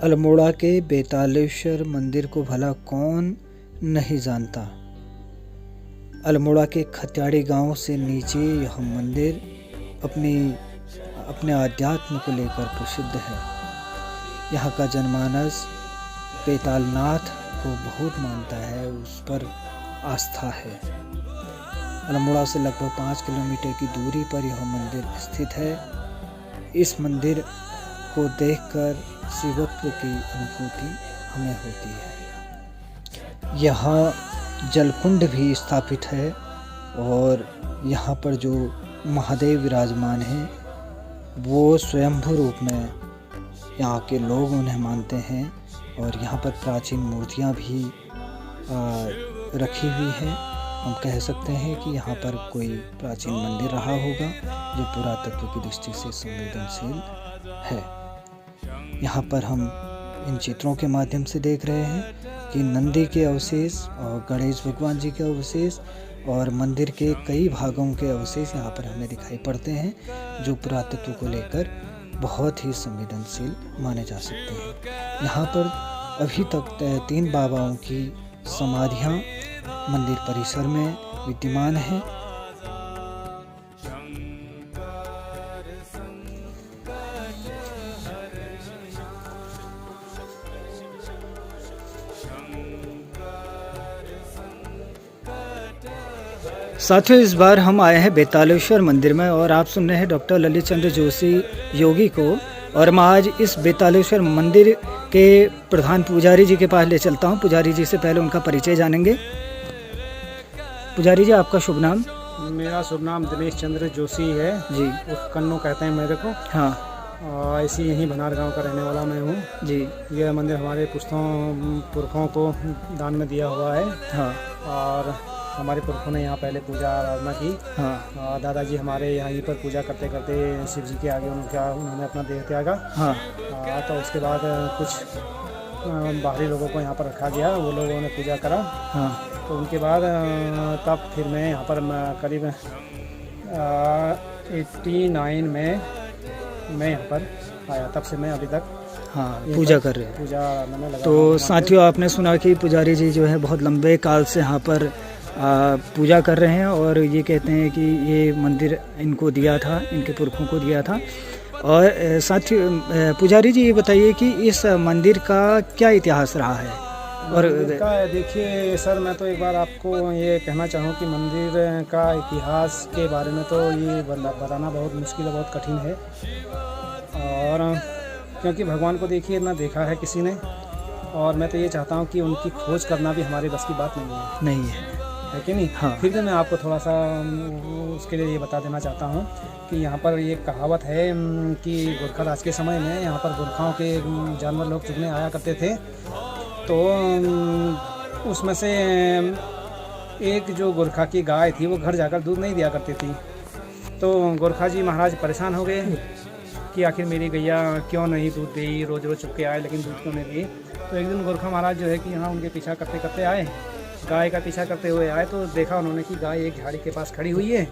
अल्मोड़ा के बेतालेश्वर मंदिर को भला कौन नहीं जानता। अल्मोड़ा के खत्याड़ी गांव से नीचे यह मंदिर अपने आध्यात्म को लेकर प्रसिद्ध है। यहाँ का जनमानस बेतालनाथ को बहुत मानता है, उस पर आस्था है। अल्मोड़ा से लगभग 5 किलोमीटर की दूरी पर यह मंदिर स्थित है। इस मंदिर को देखकर शिवत्व की अनुभूति हमें होती है। यहाँ जलकुंड भी स्थापित है और यहाँ पर जो महादेव विराजमान हैं वो स्वयंभू रूप में यहाँ के लोग उन्हें मानते हैं और यहाँ पर प्राचीन मूर्तियाँ भी रखी हुई हैं। हम कह सकते हैं कि यहाँ पर कोई प्राचीन मंदिर रहा होगा जो पुरातत्व की दृष्टि से संवेदनशील है। यहाँ पर हम इन चित्रों के माध्यम से देख रहे हैं कि नंदी के अवशेष और गणेश भगवान जी के अवशेष और मंदिर के कई भागों के अवशेष यहाँ पर हमें दिखाई पड़ते हैं, जो पुरातत्व को लेकर बहुत ही संवेदनशील माने जा सकते हैं। यहाँ पर अभी तक 3 बाबाओं की समाधियाँ मंदिर परिसर में विद्यमान हैं। साथियों, इस बार हम आए हैं बेतालेश्वर मंदिर में और आप सुन रहे हैं डॉक्टर ललित चंद्र जोशी योगी को। और मैं आज इस बेतालेश्वर मंदिर के प्रधान पुजारी जी के पास ले चलता हूं। पुजारी जी से पहले उनका परिचय जानेंगे। पुजारी जी, आपका शुभ नाम? मेरा शुभ नाम दिनेश चंद्र जोशी है जी। उस कन्नू कहते हैं मेरे को। हाँ। ऐसी यहीं भनार गांव का रहने वाला मैं हूँ जी। यह मंदिर हमारे पुरखों को दान में दिया हुआ है। हाँ। और हमारे पुरखों ने यहाँ पहले पूजा आराधना की। हाँ। दादाजी हमारे यहीं पर पूजा करते करते शिव जी के आगे उन्होंने अपना देह त्यागा। हाँ। तो उसके बाद कुछ बाहरी लोगों को यहाँ पर रखा गया, वो लोगों ने पूजा करा। हाँ। तो उनके बाद तब फिर मैं यहाँ पर करीब 89 में मैं यहाँ पर आया, तब से मैं अभी तक पूजा कर रहे हैं। पूजा में लगा। तो साथियों, आपने सुना कि पुजारी जी जो है बहुत लंबे काल से यहाँ पर पूजा कर रहे हैं और ये कहते हैं कि ये मंदिर इनको दिया था, इनके पुरखों को दिया था। और साथियों, पुजारी जी ये बताइए कि इस मंदिर का क्या इतिहास रहा है? और देखिए सर, मैं तो एक बार आपको ये कहना चाहूँ कि मंदिर का इतिहास के बारे में तो ये बताना बहुत मुश्किल है, बहुत कठिन है। और क्योंकि भगवान को देखिए ना देखा है किसी ने, और मैं तो ये चाहता हूँ कि उनकी खोज करना भी हमारे बस की बात नहीं है कि नहीं? हाँ। फिर भी मैं आपको थोड़ा सा उसके लिए ये बता देना चाहता हूँ कि यहाँ पर ये कहावत है कि गोरखा राज के समय में यहाँ पर गोरखाओं के जानवर लोग चुगने आया करते थे। तो उसमें से एक जो गोरखा की गाय थी वो घर जाकर दूध नहीं दिया करती थी। तो गोरखा जी महाराज परेशान हो गए कि आखिर मेरी गैया क्यों नहीं दूध दी, रोज़ रोज़ चुप के आए लेकिन दूध क्यों नहीं दी। तो एक दिन गोरखा महाराज जो है कि यहाँ उनके पीछा करते करते आए, गाय का पीछा करते हुए आए। तो देखा उन्होंने कि गाय एक झाड़ी के पास खड़ी हुई है।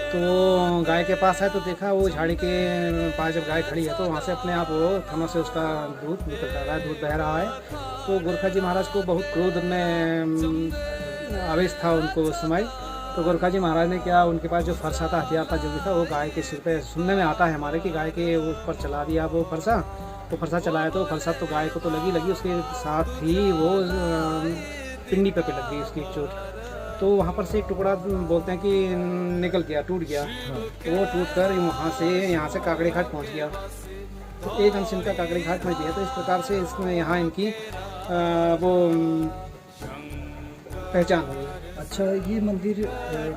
तो गाय के पास है तो देखा वो झाड़ी के पास जब गाय खड़ी है तो वहाँ से अपने आप वो थनों से उसका दूध निकल रहा है, दूध बह रहा है। तो गोरखा जी महाराज को बहुत क्रोध में आवेश था उनको उस समय। तो गोरखा जी महाराज ने क्या, उनके पास जो फरसा था, हथियार था जो भी था, वो गाय के सिर पे, सुनने में आता है हमारे कि गाय के ऊपर चला दिया वो फरसा। तो फरसा चलाया तो फरसा तो गाय को तो लगी, उसके साथ ही वो पिंडी पे लग गई उसकी चोट। तो वहाँ पर से एक टुकड़ा बोलते हैं कि निकल गया, टूट गया। तो वो टूट कर यहाँ से काकड़ी घाट पहुँच गया। तो एक अंश इनका काकड़ी घाट में दिया। तो इस प्रकार से इसमें यहाँ इनकी वो पहचान हुई। अच्छा, ये मंदिर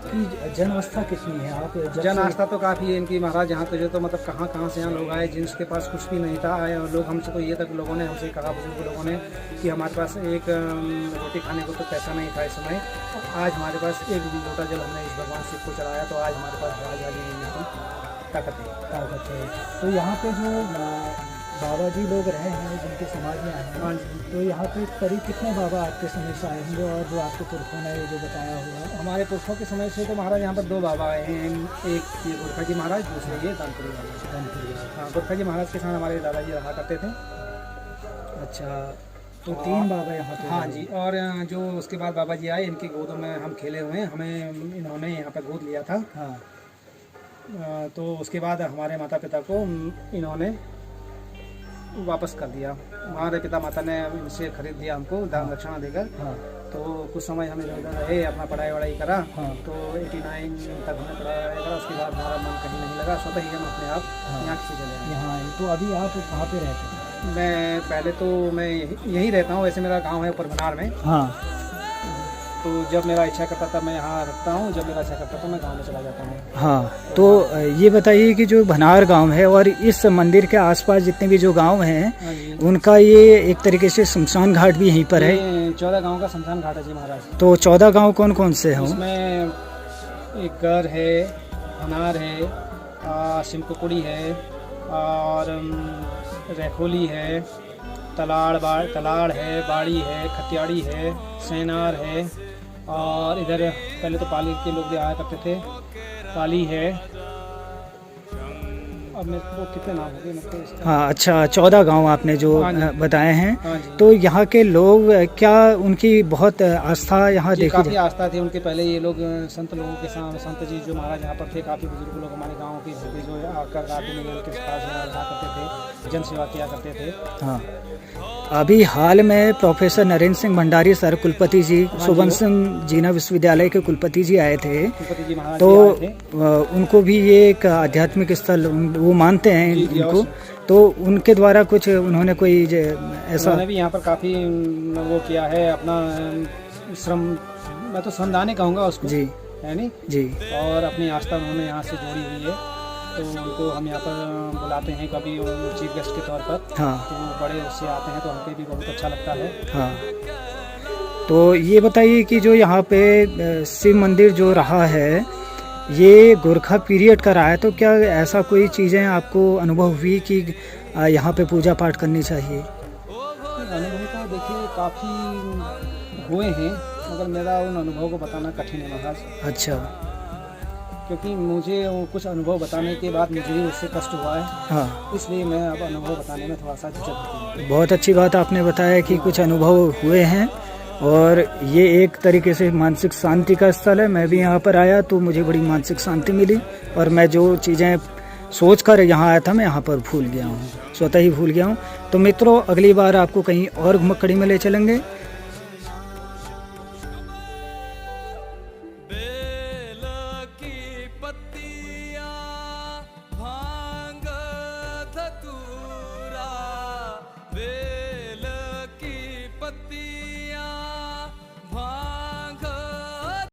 की जनवस्था कितनी है? आप जनआस्था तो काफ़ी है इनकी। महाराज यहाँ तो मतलब कहाँ से यहाँ लोग आए जिनके पास कुछ भी नहीं था, आए और लोग हमसे तो ये तक लोगों ने हमसे कहा, बुजुर्ग लोगों ने, कि हमारे पास एक रोटी खाने को तो पैसा नहीं था इस समय। आज हमारे पास एक लोटा जल हमने इस भगवान शिव को चढ़ाया तो आज हमारे पास राजधानी ताकत है। तो यहाँ पे जो बाबा जी लोग रहे हैं जिनके समाज में आए हैं। हाँ जी। तो यहाँ पे करीब कितने बाबा आपके समय से आए होंगे, और जो आपके पुरखों ने जो बताया हुआ? हमारे पुरखों के समय से तो महाराज यहाँ पर 2 बाबा आए हैं, एक ये गोरखा जी महाराज, दूसरे ये दानपुरी बाबा। हाँ, गोरखा जी महाराज के साथ हमारे दादाजी रहा करते थे। अच्छा, तो 3 बाबा यहाँ पे? हाँ जी। और जो उसके बाद बाबा जी आए, इनकी गोदों में हम खेले हुए हैं, हमें इन्होंने यहाँ पर गोद लिया था। हाँ। तो उसके बाद हमारे माता पिता को इन्होंने वापस कर दिया। हमारे पिता माता ने इनसे खरीद दिया हमको दान दक्षिणा देकर। हाँ। तो कुछ समय हम इधर उधर रहे, अपना पढ़ाई वढ़ाई करा। हाँ। तो 89 तक हमने पढ़ाई वढ़ाई करा। उसके बाद हमारा मन कहीं नहीं लगा, स्वतः ही हम अपने आप यहाँ से चले आए। यहाँ आए। तो अभी आप कहाँ पे रहते हैं? मैं पहले तो मैं यहीं रहता हूँ, वैसे मेरा गांव है ऊपर बनार में। हाँ। तो जब मेरा इच्छा करता था मैं यहाँ रखता हूँ, जब मेरा इच्छा करता था मैं गांव में चला जाता हूँ। हाँ, तो ये बताइए कि जो भनार गांव है और इस मंदिर के आसपास जितने भी जो गांव हैं, हाँ जी। उनका ये एक तरीके से शमशान घाट भी यहीं पर है। 14 गाँव का शमशान घाट है जी महाराज। तो 14 गांव कौन कौन से हैं? उसमें एक गर है, भनार है, सिमकुकुड़ी है, और रेखोली है, तलाड़ है, बाड़ी है, खतियाड़ी है, सेनार है, और इधर पहले तो पाली के लोग भी आया करते थे, पाली है। अब मेरे को कितने नाम हो गए मेरे को? हाँ, अच्छा, 14 गांव आपने जो हाँ जी। बताए हैं। हाँ जी। तो यहाँ के लोग क्या उनकी बहुत आस्था यहाँ देखी काफ़ी जाती? आस्था थी उनके। पहले ये लोग संत लोगों के साथ, संत जी जो महाराज यहाँ पर थे, काफ़ी बुजुर्ग लोग हमारे गाँव के जो आकर रात में उनके पास रहा करते थे, जन सेवा किया करते थे। हाँ, अभी हाल में प्रोफेसर नरेंद्र सिंह भंडारी सर कुलपति जी, सुबन सिंह जीना विश्वविद्यालय के कुलपति जी आए थे। कुलपति जी महाराज तो जी आए थे। उनको भी ये एक आध्यात्मिक स्थल वो मानते हैं जी, जी, इनको। अवश्य। तो उनके द्वारा कुछ उन्होंने कोई ऐसा उन्होंने भी यहाँ पर काफ़ी वो किया है अपना श्रम, मैं तो श्रमदानी कहूँगा उसको, जी है नी जी। और अपनी आस्था उन्होंने यहाँ से जोड़ी हुई है। तो उनको हम यहाँ पर बुलाते हैं कभी चीफ गेस्ट के तौर पर। हाँ तो बड़े से आते हैं तो हमको भी बहुत अच्छा लगता है। हाँ। तो ये बताइए कि जो यहाँ पे शिव मंदिर जो रहा है, ये गोरखा पीरियड का रहा है, तो क्या ऐसा कोई चीज़ें आपको अनुभव हुई कि यहाँ पे पूजा पाठ करनी चाहिए? अनुभव तो देखिए काफ़ी हुए हैं, मगर मेरा उन अनुभव को बताना कठिन है महाराज। अच्छा। क्योंकि मुझे वो कुछ अनुभव बताने के बाद मुझे भी उससे कष्ट हुआ है। हाँ, इसलिए मैं अब अनुभव बताने में थोड़ा सा झिझक हूँ। बहुत अच्छी बात आपने बताया कि कुछ अनुभव हुए हैं, और ये एक तरीके से मानसिक शांति का स्थल है। मैं भी यहाँ पर आया तो मुझे बड़ी मानसिक शांति मिली, और मैं जो चीज़ें सोच कर यहाँ आया था मैं यहाँ पर भूल गया हूँ, स्वतः ही भूल गया हूँ। तो मित्रों, अगली बार आपको कहीं और घुमक्कड़ी में ले चलेंगे। भांग धतूरा